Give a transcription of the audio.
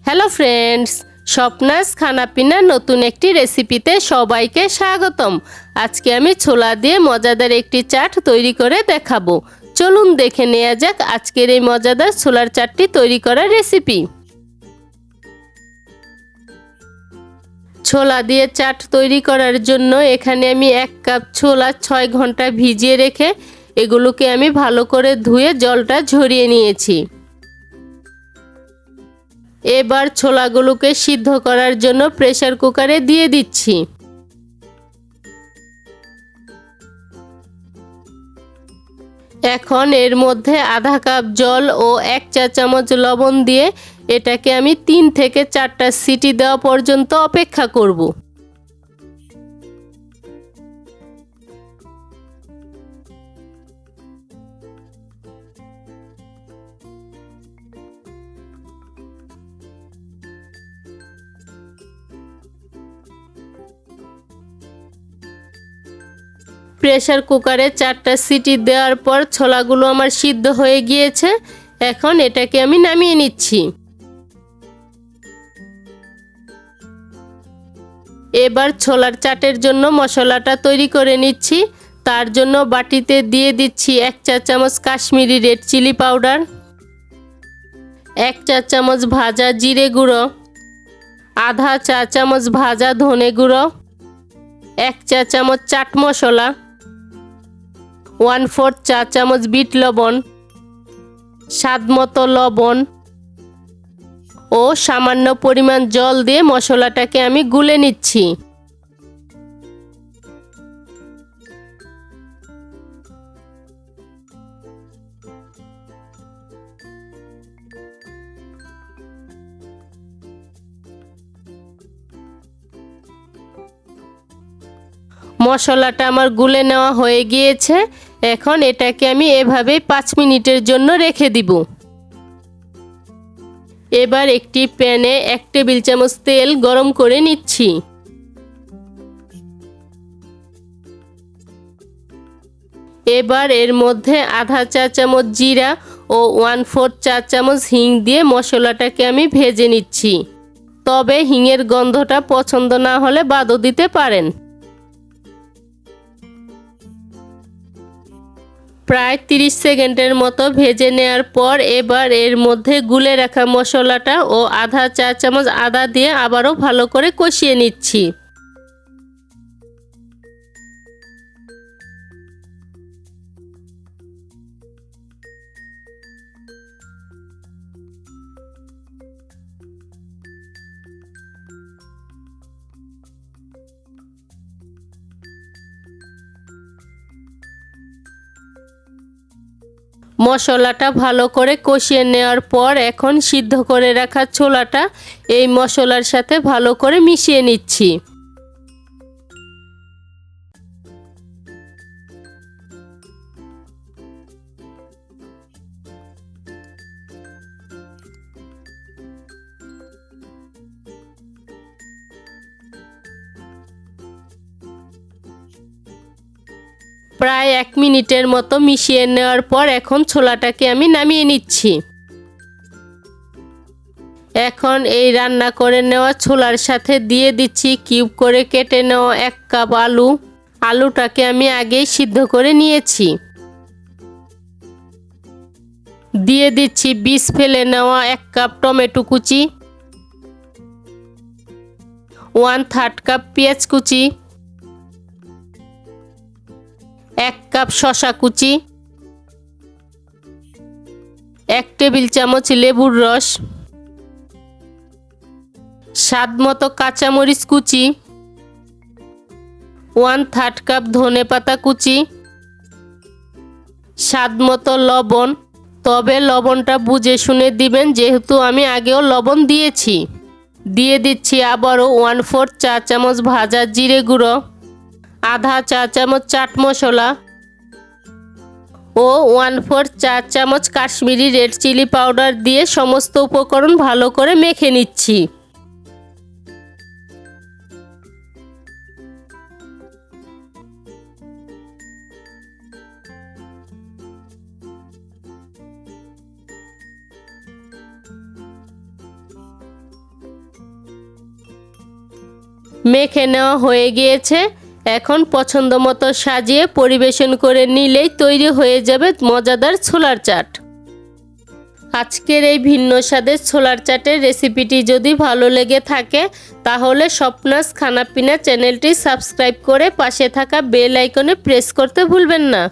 Hello friends, স্বপ্নাস খানাপিনা নতুন একটি রেসিপিতে সবাইকে স্বাগতম। আজকে আমি ছোলা দিয়ে মজাদার একটি চাট তৈরি করে দেখাবো। চলুন দেখে নেওয়া যাক আজকের এই মজাদার ছোলার চাটটি তৈরি করার রেসিপি। ছোলা দিয়ে চাট তৈরি করার জন্য এখানে আমি 1 কাপ ছোলা 6 ঘন্টা ভিজিয়ে রেখে এগুলোকে আমি ভালো করে ধুয়ে জলটা ঝরিয়ে নিয়েছি। এবার ছোলাগুলোকে সিদ্ধ করার জন্য প্রেসার কুকারে দিয়ে দিচ্ছি। এখন এর মধ্যে আধা কাপ জল ও 1 চা চামচ লবণ দিয়ে এটাকে আমি 3 থেকে 4টা সিটি দেওয়া পর্যন্ত অপেক্ষা করব। প্রেসার কুকারে 4টা সিটি দেওয়ার পর ছোলাগুলো আমার সিদ্ধ হয়ে গিয়েছে। এখন এটাকে আমি নামিয়ে নিচ্ছি। এবার ছোলার চাটের জন্য মশলাটা তৈরি করে নিচ্ছি। তার জন্য বাটিতে দিয়ে দিচ্ছি 1 চা চামচ কাশ্মীরি রেড চিলি পাউডার, 1 চা চামচ ভাজা জিরে গুঁড়ো, আধা চা চামচ ভাজা ধনে গুঁড়ো, 1 চা চামচ চাট মশলা, 1/4 চা চামচ বিট লবণ, স্বাদমতো লবণ ও সামান্য পরিমাণ জল দিয়ে মশলাটাকে আমি গুলে নিচ্ছি। মশলাটা আমার গুলে নেওয়া হয়ে গিয়েছে। এখন এটাকে আমি এভাবে 5 মিনিটের জন্য রেখে দিব। এবার একটি প্যানে 1 টেবিল চামচ তেল গরম করে নিচ্ছি। এবার এর মধ্যে আধা চা চামচ জিরা ও 1/4 চা চামচ হিং দিয়ে মশলাটাকে আমি ভেজে নিচ্ছি। তবে হিঙের গন্ধটা পছন্দ না হলে বাদও দিতে পারেন। প্রায় 30 সেকেন্ডের মতো ভেজে নেওয়ার পর এবার এর মধ্যে গুলে রাখা মশলাটা ও আধা চা চামচ আদা দিয়ে আবারও ভালো করে কষিয়ে নিচ্ছি। মশলাটা ভালো করে কষিয়ে নেওয়ার পর এখন সিদ্ধ করে রাখা ছোলাটা এই মশলার সাথে ভালো করে মিশিয়ে নিচ্ছি। প্রায় 1 মিনিটের মতো মিশিয়ে নেওয়ার পর এখন ছোলাটাকে আমি নামিয়ে নিচ্ছি। এখন এই রান্না করে নেওয়া ছোলার সাথে দিয়ে দিচ্ছি কিউব করে কেটে নেওয়া 1 কাপ আলু। আলুটাকে আমি আগেই সিদ্ধ করে নিয়েছি। দিয়ে দিচ্ছি বীজ ফেলে নেওয়া 1 কাপ টমেটো কুচি, 1/3 কাপ পেঁয়াজ কুচি, 1 কাপ শসা কুচি, 1 টেবিল চামচ লেবুর রস, স্বাদমতো কাঁচামরিচ কুচি, 1/3 কাপ ধনেপাতা কুচি, স্বাদমতো লবণ। তবে লবণটা বুঝে শুনে দিবেন, যেহেতু আমি আগেও লবণ দিয়েছি। দিয়ে দিচ্ছি আবারও 1/4 চা চামচ ভাজা জিরে গুঁড়ো, আধা চা চামচ চাট মশলা ও 1/4 চা চামচ কাশ্মীরি রেড চিলি পাউডার দিয়ে সমস্ত উপকরণ ভালো করে মেখে নিচ্ছি। মেখে নেওয়া হয়ে গিয়েছে। এখন পছন্দ মতো সাজিয়ে পরিবেশন করে নিলেই তৈরি হয়ে যাবে মজাদার ছোলার চাট। আজকের এই ভিন্ন স্বাদের ছোলার চাটের রেসিপিটি যদি ভালো লেগে থাকে তাহলে স্বপ্নাস খানাপিনা চ্যানেলটি সাবস্ক্রাইব করে পাশে থাকা বেল আইকনে প্রেস করতে ভুলবেন না।